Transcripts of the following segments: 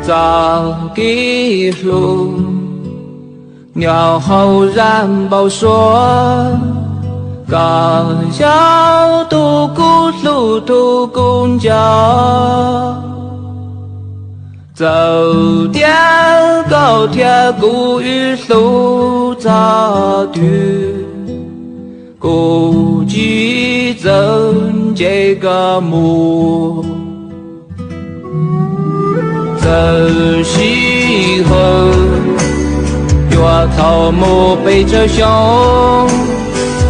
早记录，鸟后然报说，高桥渡古路途公交，走掉高铁古语路早途，古迹增这个木。这时候，月草木背着胸，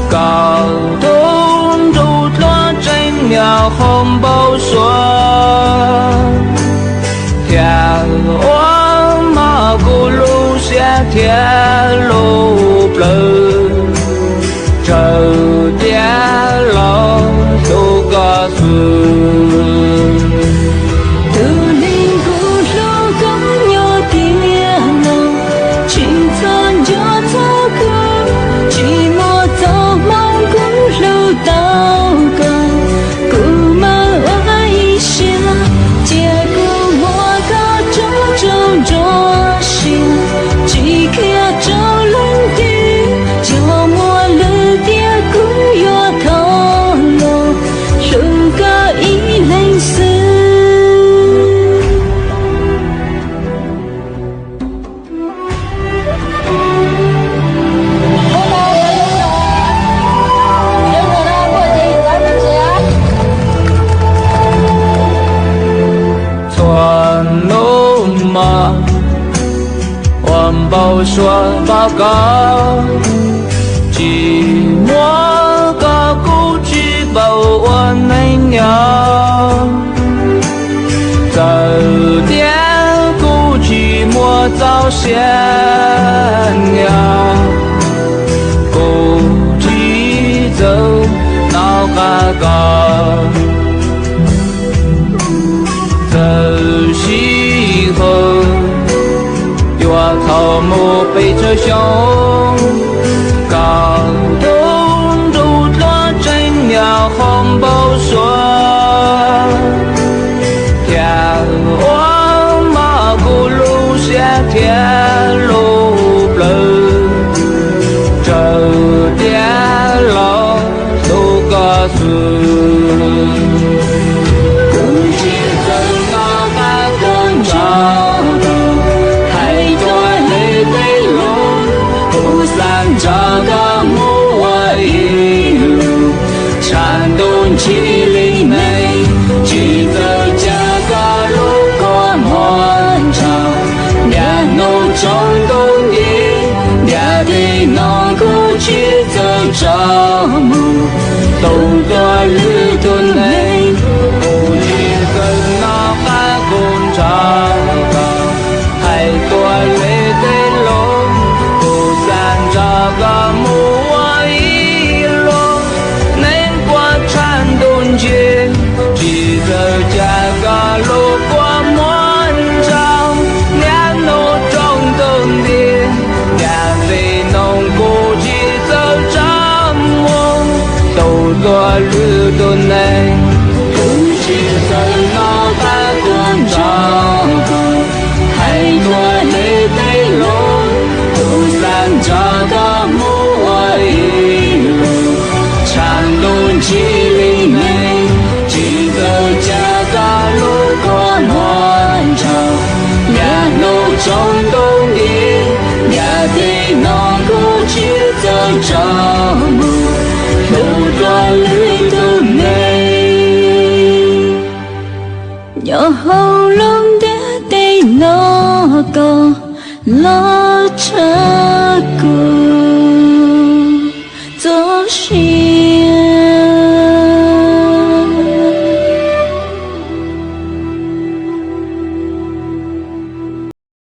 高东竹落真鸟红宝说，天王马古路下天路不，这点老都告诉。报说报告，寂寞个故事报我没鸟，这点故寂寞早先了，故寂走闹个高，这时候。草木背着胸，高东竹落真鸟红宝说，天王马古路下天路不，这点老都告诉。这个木我一路山东七里内，记得这个路过满场，两路中东的两地农苦去走着木，东多日途内，不知跟那汉工厂还多累的路。这个木我一路能过山东去，记得这个路过满场，两路中东的两位农夫去走着木，都多日途内，不知怎么办工厂，还多累的路。这个木我一路山东七里内，记得这个路过满场，两路中东的两地农苦去走着木，路多旅途内，有喉咙的地那个。